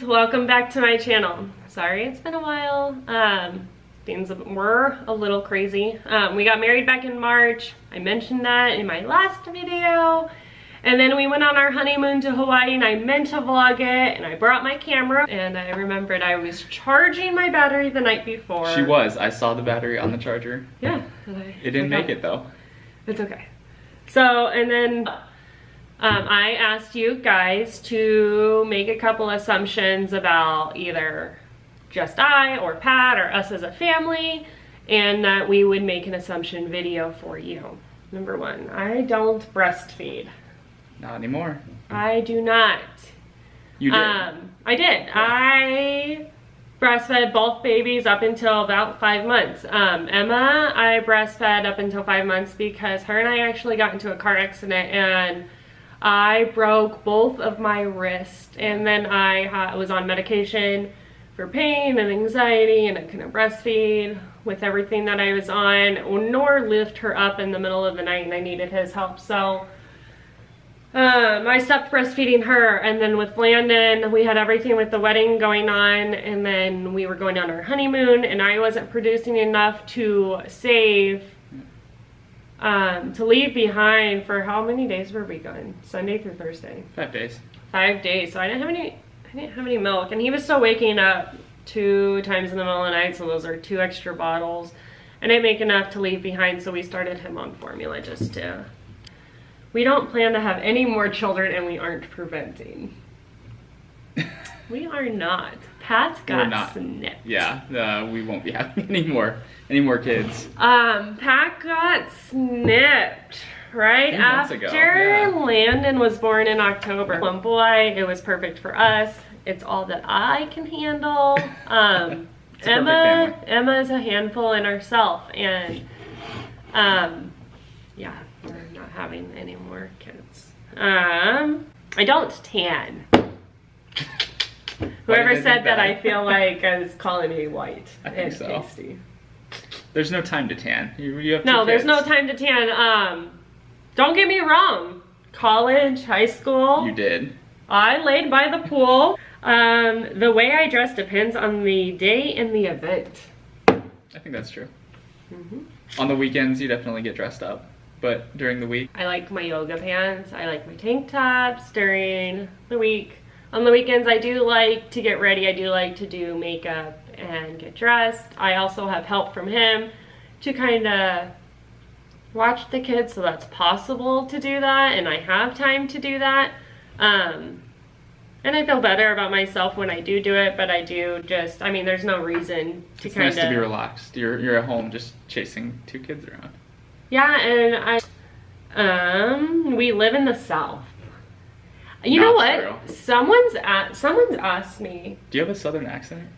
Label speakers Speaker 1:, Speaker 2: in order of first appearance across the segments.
Speaker 1: welcome back to my channel. Sorry it's been a while. Things were a little crazy. We got married back in March. I mentioned that in my last video. And then we went on our honeymoon to Hawaii and I meant to vlog it and I brought my camera and I remembered I was charging my battery the night before.
Speaker 2: She was. I saw the battery on the charger.
Speaker 1: Yeah.
Speaker 2: It didn't make it though.
Speaker 1: It's okay. So, and then I asked you guys to make a couple assumptions about either just I or Pat or us as a family, and that we would make an assumption video for you. Number one, I don't breastfeed.
Speaker 2: Not anymore.
Speaker 1: I do not.
Speaker 2: You did.
Speaker 1: I did. Yeah. I breastfed both babies up until about 5 months. Emma, I breastfed up until 5 months because her and I actually got into a car accident and I broke both of my wrists, and then I was on medication for pain and anxiety, and I couldn't breastfeed with everything that I was on, nor lift her up in the middle of the night, and I needed his help. So I stopped breastfeeding her, and then with Landon, we had everything with the wedding going on, and then we were going on our honeymoon, and I wasn't producing enough to save, to leave behind for how many days were we going? Sunday through Thursday?
Speaker 2: 5 days.
Speaker 1: 5 days, so I didn't have any milk, and he was still waking up 2 times in the middle of the night, so those are 2 extra bottles. I didn't make enough to leave behind, so we started him on formula just to... We don't plan to have any more children, and we aren't preventing. We are not. Pat got snipped.
Speaker 2: Yeah, we won't be having any more kids.
Speaker 1: Pat got snipped right after Landon was born in October. One boy, it was perfect for us. It's all that I can handle. Emma is a handful in herself, and yeah, we're not having any more kids. I don't tan. Whoever said that, I feel like is calling me white and tasty.
Speaker 2: There's no time to tan. You have
Speaker 1: no,
Speaker 2: 2
Speaker 1: there's
Speaker 2: kids.
Speaker 1: no time to tan. Don't get me wrong. College, high school.
Speaker 2: You did.
Speaker 1: I laid by the pool. The way I dress depends on the day and the event.
Speaker 2: I think that's true. On the weekends, you definitely get dressed up. But during the week?
Speaker 1: I like my yoga pants. I like my tank tops during the week. On the weekends, I do like to get ready. I do like to do makeup and get dressed. I also have help from him to kind of watch the kids, so that's possible to do that, and I have time to do that. And I feel better about myself when I do it, but I do just, I mean, there's no reason to kind of...
Speaker 2: It's nice to be relaxed. You're at home just chasing 2 kids around.
Speaker 1: Yeah, and we live in the South. You know what? Someone's asked me.
Speaker 2: Do you have a Southern accent?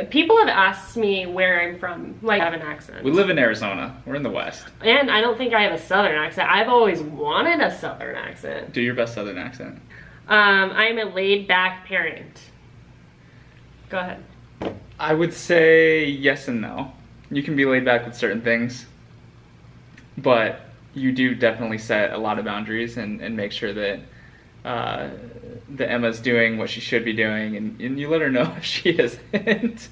Speaker 1: People have asked me where I'm from. Like, I have an accent.
Speaker 2: We live in Arizona. We're in the West.
Speaker 1: And I don't think I have a Southern accent. I've always wanted a Southern accent.
Speaker 2: Do your best Southern accent.
Speaker 1: I'm a laid-back parent. Go ahead.
Speaker 2: I would say yes and no. You can be laid back with certain things, but you do definitely set a lot of boundaries and make sure that Emma's doing what she should be doing, and you let her know if she isn't.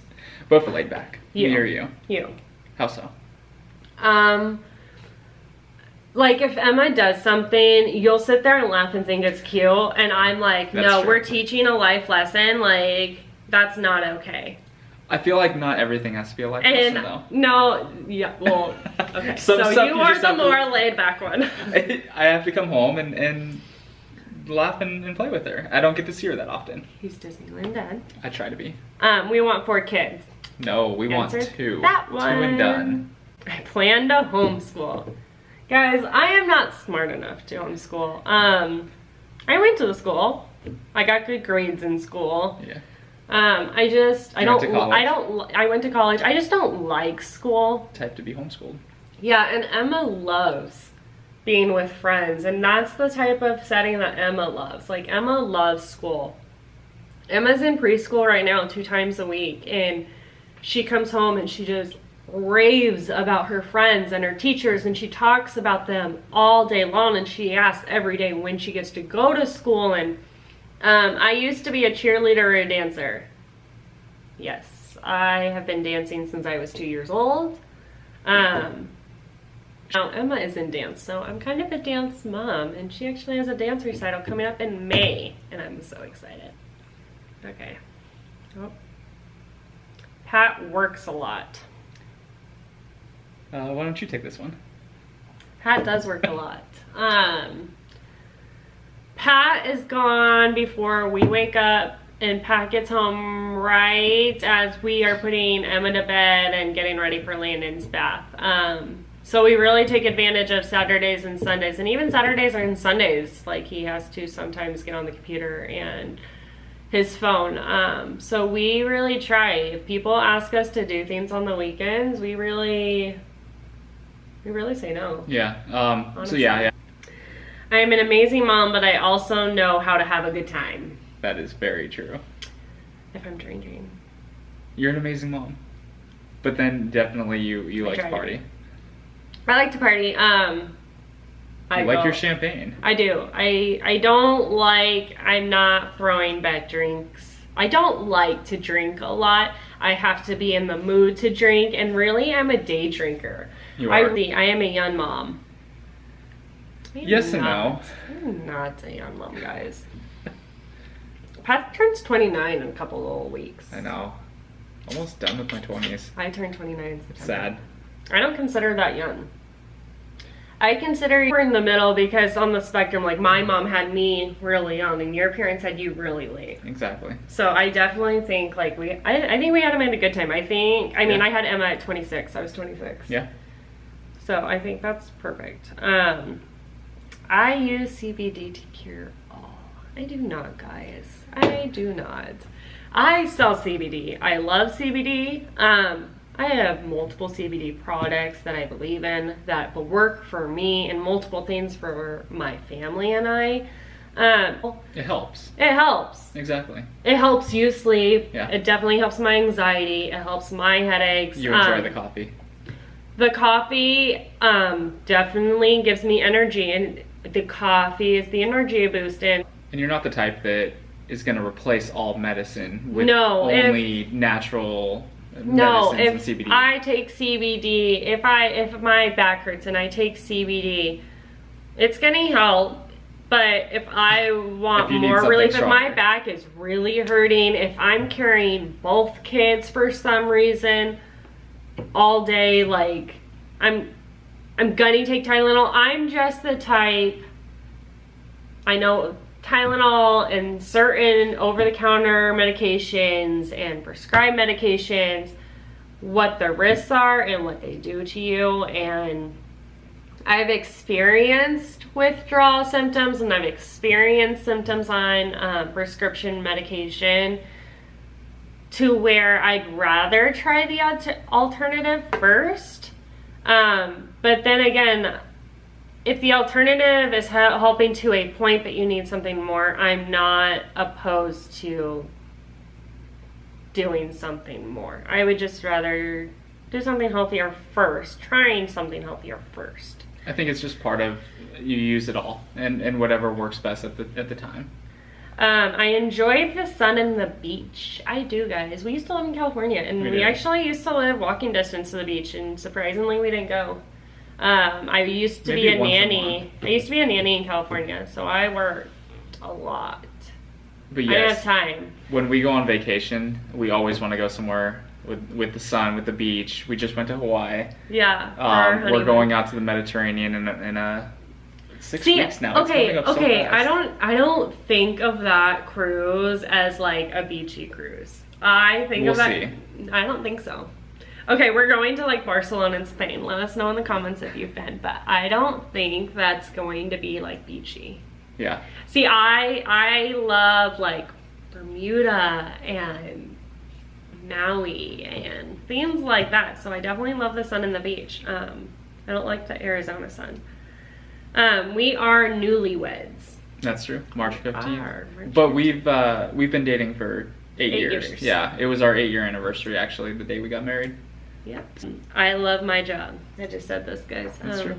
Speaker 2: Both are laid back. Me or you?
Speaker 1: You.
Speaker 2: How so?
Speaker 1: Like if Emma does something, you'll sit there and laugh and think it's cute, and I'm like, no, we're teaching a life lesson. Like, that's not okay.
Speaker 2: I feel like not everything has to be a life lesson, though.
Speaker 1: No, yeah, well, okay. So you are the more laid back one.
Speaker 2: I have to come home and laugh and play with her. I don't get to see her that often.
Speaker 1: He's Disneyland Dad.
Speaker 2: I try to be.
Speaker 1: We want 4 kids.
Speaker 2: No, we want 2.
Speaker 1: That one.
Speaker 2: 2 and done.
Speaker 1: I plan to homeschool. Guys, I am not smart enough to homeschool. I went to the school. I got good grades in school.
Speaker 2: Yeah.
Speaker 1: I went to college. I just don't like school.
Speaker 2: Type to be homeschooled.
Speaker 1: Yeah, and Emma loves being with friends, and that's the type of setting that Emma loves. Like, Emma loves school. Emma's in preschool right now 2 times a week, and she comes home and she just raves about her friends and her teachers, and she talks about them all day long, and she asks every day when she gets to go to school, and I used to be a cheerleader or a dancer. Yes, I have been dancing since I was 2 years old. Now Emma is in dance, so I'm kind of a dance mom, and she actually has a dance recital coming up in May, and I'm so excited. Okay. Oh. Pat works a lot.
Speaker 2: Why don't you take this one?
Speaker 1: Pat does work a lot. Pat is gone before we wake up, and Pat gets home right as we are putting Emma to bed and getting ready for Landon's bath. So we really take advantage of Saturdays and Sundays, and even Saturdays and Sundays, like he has to sometimes get on the computer and his phone. So we really try. If people ask us to do things on the weekends, we really say no.
Speaker 2: Yeah. So yeah.
Speaker 1: I am an amazing mom, but I also know how to have a good time.
Speaker 2: That is very true.
Speaker 1: If I'm drinking.
Speaker 2: You're an amazing mom. But then definitely you like to party.
Speaker 1: I like to party.
Speaker 2: You like your champagne.
Speaker 1: I do. I'm not throwing back drinks. I don't like to drink a lot. I have to be in the mood to drink, and really I'm a day drinker.
Speaker 2: You are.
Speaker 1: I am a young mom.
Speaker 2: Yes and no.
Speaker 1: I'm not a young mom, guys. Pat turns 29 in a couple of weeks.
Speaker 2: I know. Almost done with my 20s.
Speaker 1: I turned 29 in September.
Speaker 2: Sad.
Speaker 1: I don't consider that young. I consider we're in the middle because on the spectrum, like my mom had me really young and your parents had you really late.
Speaker 2: Exactly.
Speaker 1: So I definitely think like I think we had a good time. I mean, I had Emma at 26. I was 26.
Speaker 2: Yeah.
Speaker 1: So I think that's perfect. I use CBD to cure all. I do not, guys. I do not. I sell CBD. I love CBD. I have multiple CBD products that I believe in that will work for me and multiple things for my family and I.
Speaker 2: It helps.
Speaker 1: It helps.
Speaker 2: Exactly.
Speaker 1: It helps you sleep.
Speaker 2: Yeah.
Speaker 1: It definitely helps my anxiety. It helps my headaches.
Speaker 2: You enjoy the coffee.
Speaker 1: The coffee definitely gives me energy, and the coffee is the energy boost. And
Speaker 2: you're not the type that is going to replace all medicine with
Speaker 1: only
Speaker 2: natural
Speaker 1: No,
Speaker 2: medicines
Speaker 1: if
Speaker 2: and CBD.
Speaker 1: I take CBD, if my back hurts and I take CBD, it's gonna help. But if I want more relief, if my back is really hurting, if I'm carrying both kids for some reason all day, like I'm gonna take Tylenol. I'm just the type. I know Tylenol and certain over-the-counter medications and prescribed medications, what the risks are and what they do to you. And I've experienced withdrawal symptoms, and I've experienced symptoms on prescription medication to where I'd rather try the alternative first. But then again, if the alternative is helping to a point that you need something more, I'm not opposed to doing something more. I would just rather do something healthier first, trying something healthier first.
Speaker 2: I think it's just part of, you use it all and whatever works best at the time.
Speaker 1: I enjoy the sun and the beach. I do, guys. We used to live in California, and we actually used to live walking distance to the beach, and surprisingly we didn't go. I used to be a nanny. I used to be a nanny in California, so I worked a lot.
Speaker 2: But yes,
Speaker 1: I didn't have time.
Speaker 2: When we go on vacation, we always want to go somewhere with the sun, with the beach. We just went to Hawaii.
Speaker 1: Yeah.
Speaker 2: We're going out to the Mediterranean in 6 weeks now.
Speaker 1: Okay. I don't think of that cruise as like a beachy cruise. I think of that.
Speaker 2: See.
Speaker 1: I don't think so. Okay, we're going to like Barcelona and Spain. Let us know in the comments if you've been, but I don't think that's going to be like beachy.
Speaker 2: Yeah.
Speaker 1: See, I love like Bermuda and Maui and things like that. So I definitely love the sun and the beach. I don't like the Arizona sun. We are newlyweds.
Speaker 2: That's true. March 15th. But we've been dating for 8 years. Yeah, it was our 8-year anniversary actually, the day we got married.
Speaker 1: Yep. I love my job. I just said this, guys.
Speaker 2: That's true.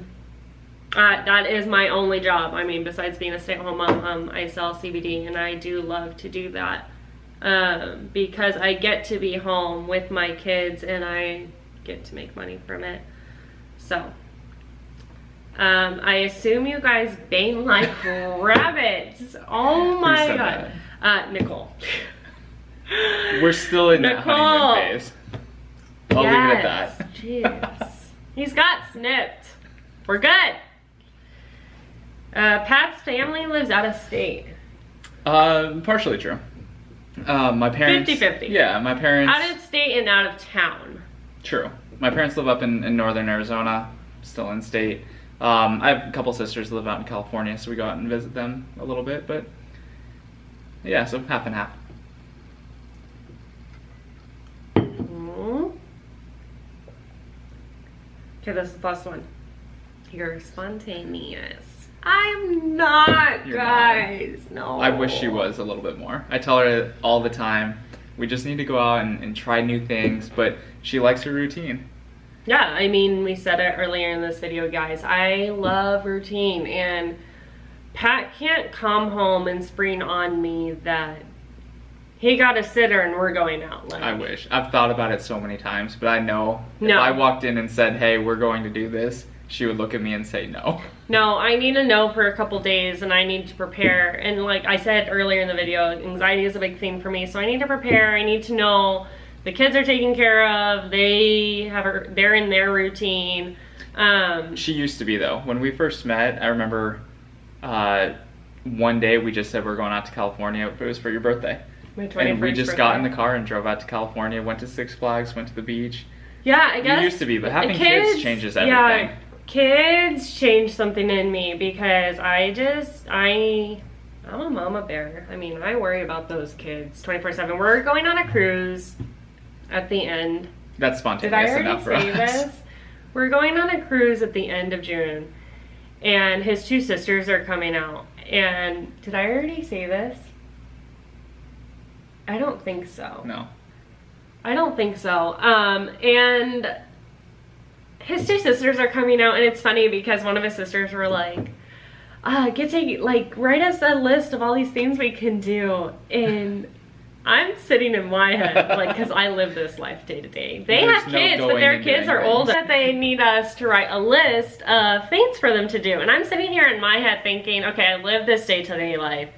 Speaker 1: That is my only job. I mean, besides being a stay-at-home mom, I sell CBD, and I do love to do that because I get to be home with my kids and I get to make money from it. So I assume you guys bang like rabbits. Oh my god. Nicole.
Speaker 2: We're still in that honeymoon phase. I'll leave it at that.
Speaker 1: Jeez. He's got snipped. We're good. Pat's family lives out of state.
Speaker 2: Partially true. My parents...
Speaker 1: 50-50.
Speaker 2: Yeah, my parents...
Speaker 1: Out of state and out of town.
Speaker 2: True. My parents live up in northern Arizona, still in state. I have a couple sisters that live out in California, so we go out and visit them a little bit, but yeah, so half and half.
Speaker 1: Okay, this is the last one. You're spontaneous. I'm not,
Speaker 2: You're
Speaker 1: guys.
Speaker 2: not.
Speaker 1: No.
Speaker 2: I wish she was a little bit more. I tell her it all the time. We just need to go out and try new things, but she likes her routine.
Speaker 1: Yeah, I mean, we said it earlier in this video, guys. I love routine, and Pat can't come home and spring on me that he got a sitter and we're going out. Like,
Speaker 2: I wish. I've thought about it so many times, but I know
Speaker 1: No.
Speaker 2: if I walked in and said, hey, we're going to do this, she would look at me and say no.
Speaker 1: No, I need to know for a couple days and I need to prepare. And like I said earlier in the video, anxiety is a big thing for me. So I need to prepare. I need to know the kids are taken care of. They're in their routine.
Speaker 2: She used to be though. When we first met, I remember one day we just said we're going out to California. It was for your birthday.
Speaker 1: My 21st
Speaker 2: And we just
Speaker 1: birthday.
Speaker 2: got in the car and drove out to California, went to Six Flags, went to the beach.
Speaker 1: Yeah, I guess.
Speaker 2: You used to be, but having kids changes everything.
Speaker 1: Yeah, kids change something in me because I'm a mama bear. I mean, I worry about those kids 24/7. We're going on a cruise at the end.
Speaker 2: That's
Speaker 1: Did
Speaker 2: spontaneous
Speaker 1: I already
Speaker 2: enough for
Speaker 1: say
Speaker 2: us.
Speaker 1: this? We're going on a cruise at the end of June, and his two sisters are coming out. And did I already say this? I don't think so.
Speaker 2: No.
Speaker 1: I don't think so. And his two sisters are coming out, and it's funny because one of his sisters were like, write us a list of all these things we can do. And I'm sitting in my head, like, because I live this life day to day. They
Speaker 2: There's
Speaker 1: have
Speaker 2: no
Speaker 1: kids, but
Speaker 2: going
Speaker 1: their
Speaker 2: and
Speaker 1: kids
Speaker 2: doing
Speaker 1: are
Speaker 2: things.
Speaker 1: older. They need us to write a list of things for them to do. And I'm sitting here in my head thinking, okay, I live this day to day life.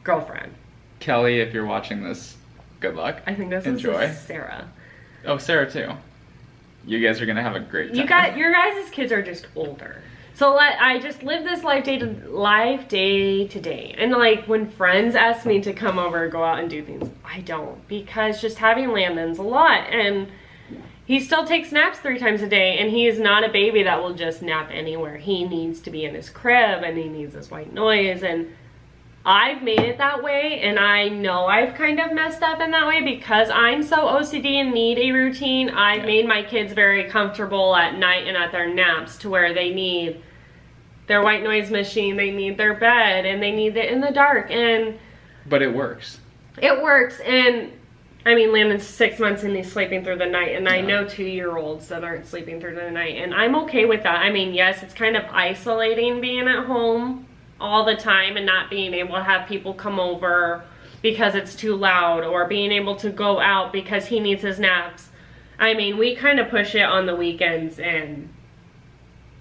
Speaker 1: Girlfriend.
Speaker 2: Kelly, if you're watching this, good luck.
Speaker 1: I think this
Speaker 2: Enjoy.
Speaker 1: is Sarah.
Speaker 2: Oh, Sarah too. You guys are gonna have a great time.
Speaker 1: Your guys' kids are just older. So I just live this life day to day. And like when friends ask me to come over, go out and do things, I don't, because just having Landon's a lot. And he still takes naps 3 times a day, and he is not a baby that will just nap anywhere. He needs to be in his crib, and he needs his white noise. And I've made it that way, and I know I've kind of messed up in that way because I'm so OCD and need a routine. I've made my kids very comfortable at night and at their naps to where they need their white noise machine, they need their bed, and they need it in the dark. And
Speaker 2: But it works.
Speaker 1: it works. And I mean, Landon's 6 months and he's sleeping through the night, and I know 2-year-olds that aren't sleeping through the night, and I'm okay with that. I mean, yes, it's kind of isolating being at home all the time and not being able to have people come over because it's too loud, or being able to go out because he needs his naps. I mean, we kind of push it on the weekends, and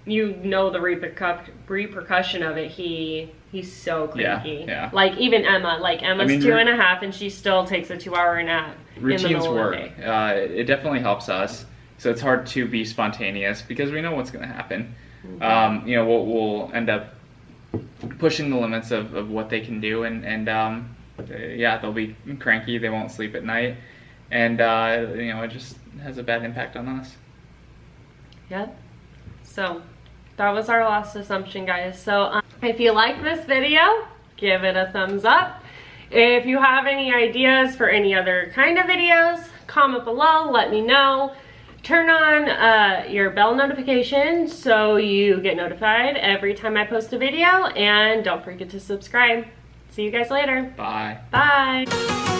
Speaker 1: you know the repercussion of it. He's so cranky.
Speaker 2: Yeah.
Speaker 1: Like even Emma. Like Emma's 2.5 and she still takes a 2-hour nap in the
Speaker 2: Routines
Speaker 1: middle
Speaker 2: work.
Speaker 1: of the day.
Speaker 2: It definitely helps us. So it's hard to be spontaneous because we know what's going to happen.
Speaker 1: Mm-hmm.
Speaker 2: We'll end up pushing the limits of what they can do, and they'll be cranky. They won't sleep at night, and it just has a bad impact on us.
Speaker 1: Yep. So that was our last assumption, guys. So if you like this video, give it a thumbs up. If you have any ideas for any other kind of videos, comment below, let me know. Turn on your bell notification so you get notified every time I post a video, and don't forget to subscribe. See you guys later.
Speaker 2: Bye.
Speaker 1: Bye.